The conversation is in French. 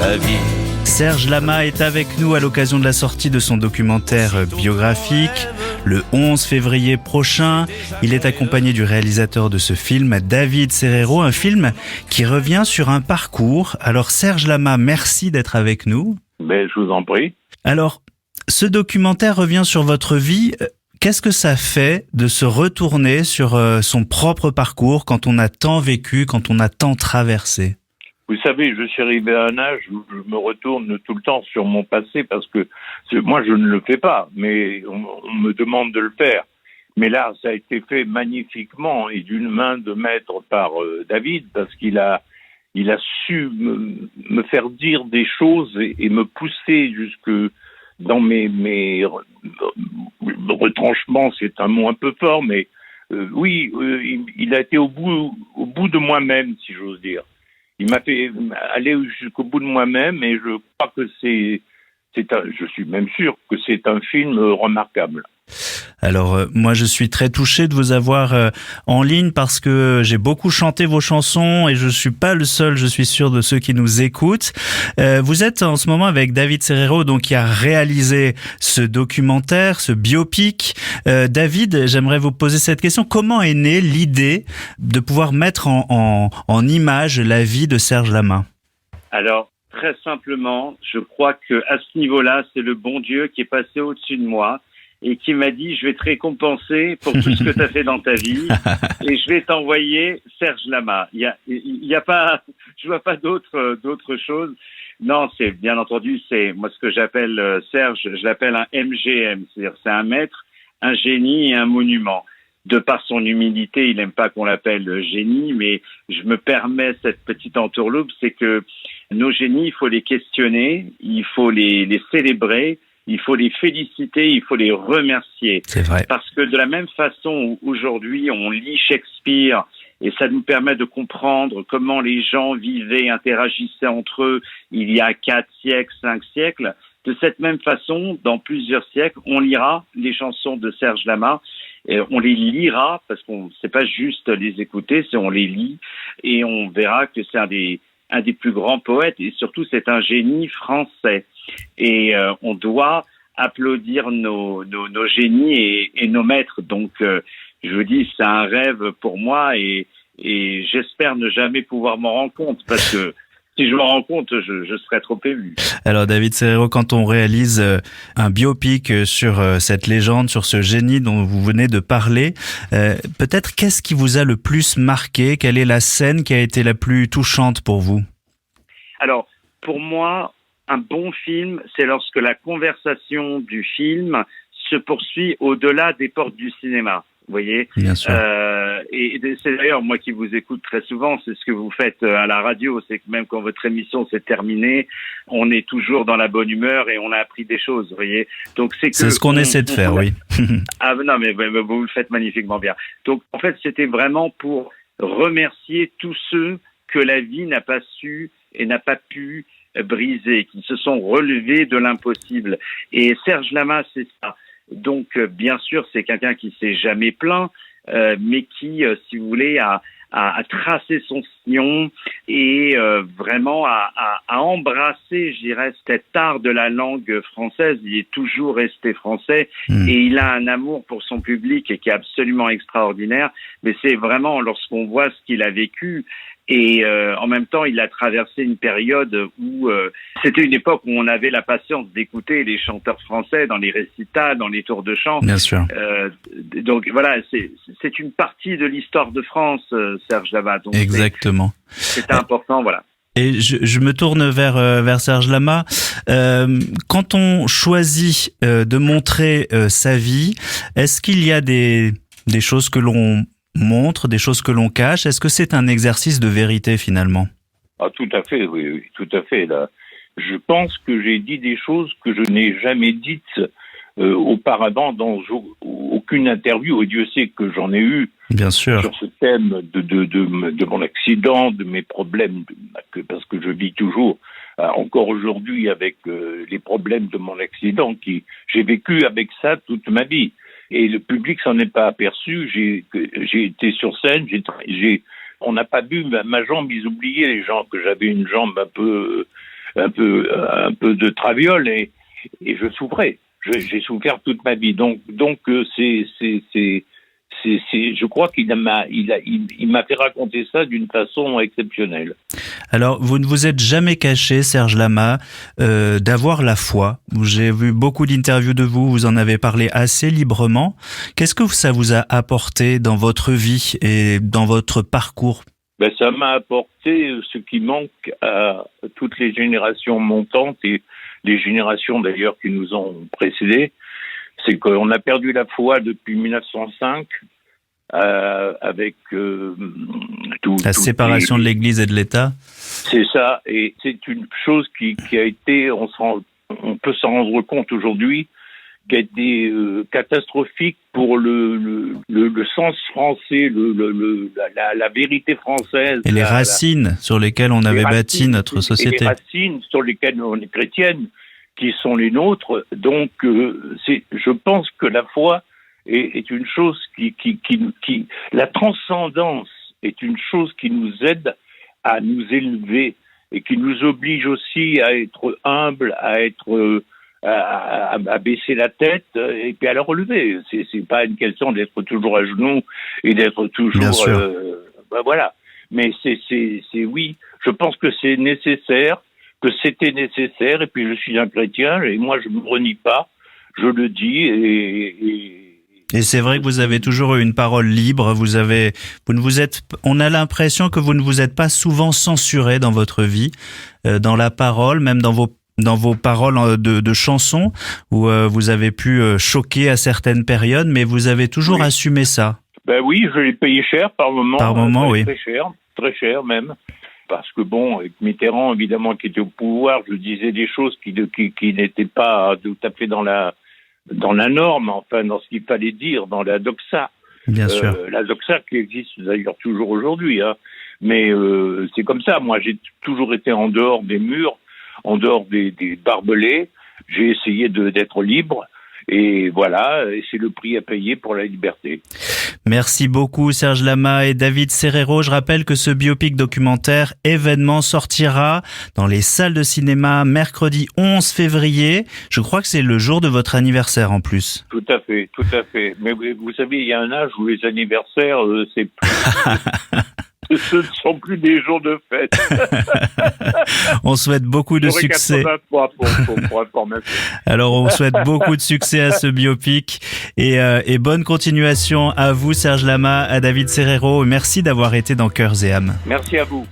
la vie. Serge Lama est avec nous à l'occasion de la sortie de son documentaire biographique le 11 février prochain. Il est accompagné du réalisateur de ce film, David Serrero, un film qui revient sur un parcours. Alors Serge Lama, merci d'être avec nous. Je vous en prie. Alors, ce documentaire revient sur votre vie. Qu'est-ce que ça fait de se retourner sur son propre parcours quand on a tant vécu, quand on a tant traversé ? Vous savez, je suis arrivé à un âge où je me retourne tout le temps sur mon passé parce que moi, je ne le fais pas, mais on me demande de le faire. Mais là, ça a été fait magnifiquement et d'une main de maître par David parce qu'il a su me faire dire des choses et me pousser jusque dans mes retranchements. C'est un mot un peu fort, mais il a été au bout de moi-même, si j'ose dire. Il m'a fait aller jusqu'au bout de moi-même et je crois que je suis même sûr que c'est un film remarquable. Alors moi je suis très touché de vous avoir en ligne parce que j'ai beaucoup chanté vos chansons et je suis pas le seul, je suis sûr, de ceux qui nous écoutent. Vous êtes en ce moment avec David Serrero, donc qui a réalisé ce documentaire, ce biopic. David, j'aimerais vous poser cette question. Comment est née l'idée de pouvoir mettre en image la vie de Serge Lama ? Alors, très simplement, je crois que à ce niveau-là, c'est le bon Dieu qui est passé au-dessus de moi et qui m'a dit, je vais te récompenser pour tout ce que tu as fait dans ta vie et je vais t'envoyer Serge Lama. Il y a pas, je vois pas d'autres choses. Non, c'est bien entendu, c'est moi ce que j'appelle Serge, je l'appelle un MGM, c'est-à-dire c'est un maître, un génie et un monument. De par son humilité, il n'aime pas qu'on l'appelle génie, mais je me permets cette petite entourloupe, c'est que nos génies, il faut les questionner, il faut les célébrer, il faut les féliciter, il faut les remercier. C'est vrai. Parce que de la même façon où aujourd'hui on lit Shakespeare et ça nous permet de comprendre comment les gens vivaient, interagissaient entre eux il y a 4 siècles, 5 siècles, de cette même façon, dans plusieurs siècles, on lira les chansons de Serge Lama. Et on les lira parce qu'on c'est pas juste les écouter, c'est on les lit et on verra que c'est un des plus grands poètes et surtout c'est un génie français et on doit applaudir nos génies et nos maîtres. Donc je vous dis, c'est un rêve pour moi et j'espère ne jamais pouvoir m'en rendre compte parce que si je me rends compte, je serais trop ému. Alors David Serrero, quand on réalise un biopic sur cette légende, sur ce génie dont vous venez de parler, peut-être qu'est-ce qui vous a le plus marqué ? Quelle est la scène qui a été la plus touchante pour vous ? Alors, pour moi, un bon film, c'est lorsque la conversation du film se poursuit au-delà des portes du cinéma. Vous voyez, bien sûr. Et c'est d'ailleurs moi qui vous écoute très souvent, c'est ce que vous faites à la radio, c'est que même quand votre émission s'est terminée, on est toujours dans la bonne humeur et on a appris des choses, vous voyez. Donc c'est ce qu'on essaie de faire, oui. Ah non, mais vous le faites magnifiquement bien. Donc en fait, c'était vraiment pour remercier tous ceux que la vie n'a pas su et n'a pas pu briser, qui se sont relevés de l'impossible. Et Serge Lama, c'est ça. Donc, bien sûr, c'est quelqu'un qui s'est jamais plaint, mais qui, si vous voulez, a tracé son sillon et vraiment a embrassé, je dirais, cet art de la langue française. Il est toujours resté français et il a un amour pour son public et qui est absolument extraordinaire. Mais c'est vraiment lorsqu'on voit ce qu'il a vécu. Et en même temps, il a traversé une période où c'était une époque où on avait la patience d'écouter les chanteurs français dans les récitals, dans les tours de chant. Bien sûr. Donc voilà, c'est une partie de l'histoire de France, Serge Lama. Donc exactement. C'est important, voilà. Et je me tourne vers Serge Lama. Quand on choisit de montrer sa vie, est-ce qu'il y a des choses que l'on montre, des choses que l'on cache? Est-ce que c'est un exercice de vérité finalement? Ah, tout à fait, oui, tout à fait. Là, je pense que j'ai dit des choses que je n'ai jamais dites auparavant dans aucune interview. Et Dieu sait que j'en ai eu. Bien sûr. Sur ce thème de mon accident, de mes problèmes, parce que je vis toujours encore aujourd'hui avec les problèmes de mon accident, j'ai vécu avec ça toute ma vie. Et le public s'en est pas aperçu. J'ai été sur scène, on n'a pas vu ma jambe, ils oubliaient les gens que j'avais une jambe un peu un peu de traviole et je souffrais. J'ai souffert toute ma vie. Donc je crois qu'il m'a fait raconter ça d'une façon exceptionnelle. Alors, vous ne vous êtes jamais caché, Serge Lama, d'avoir la foi. J'ai vu beaucoup d'interviews de vous, vous en avez parlé assez librement. Qu'est-ce que ça vous a apporté dans votre vie et dans votre parcours ? Ça m'a apporté ce qui manque à toutes les générations montantes et les générations d'ailleurs qui nous ont précédés. C'est qu'on a perdu la foi depuis 1905 avec la séparation de l'Église et de l'État. C'est ça, et c'est une chose qui a été, on peut s'en rendre compte aujourd'hui, qui a été catastrophique pour le sens français, la vérité française. Et les racines sur lesquelles on avait bâti notre société. Et les racines sur lesquelles on est chrétienne, qui sont les nôtres. Donc, je pense que la foi est une chose la transcendance est une chose qui nous aide à nous élever et qui nous oblige aussi à être humble, à baisser la tête et puis à la relever. C'est pas une question d'être toujours à genoux et d'être toujours voilà. Mais c'est oui, je pense que c'est nécessaire, que c'était nécessaire, et puis je suis un chrétien et moi je me renie pas, je le dis et c'est vrai que vous avez toujours eu une parole libre. On a l'impression que vous ne vous êtes pas souvent censuré dans votre vie, dans la parole, même dans vos paroles de chansons, où vous avez pu choquer à certaines périodes, mais vous avez toujours assumé ça. Oui, je l'ai payé cher par moment. Par moment, oui. Très cher même. Parce que avec Mitterrand, évidemment, qui était au pouvoir, je disais des choses qui n'étaient pas tout à fait dans la norme, enfin, dans ce qu'il fallait dire, dans la doxa. Bien sûr. La doxa qui existe d'ailleurs toujours aujourd'hui, hein. Mais c'est comme ça. Moi, j'ai toujours été en dehors des murs, en dehors des barbelés. J'ai essayé d'être libre. Et voilà, et c'est le prix à payer pour la liberté. Merci beaucoup Serge Lama et David Serrero. Je rappelle que ce biopic documentaire Événement sortira dans les salles de cinéma mercredi 11 février. Je crois que c'est le jour de votre anniversaire en plus. Tout à fait. Mais vous savez, il y a un âge où les anniversaires, c'est ce ne sont plus des jours de fête. On souhaite beaucoup de succès. 83 pour information. Alors, on souhaite beaucoup de succès à ce biopic et bonne continuation à vous, Serge Lama, à David Serrero. Merci d'avoir été dans Cœurs et âmes. Merci à vous.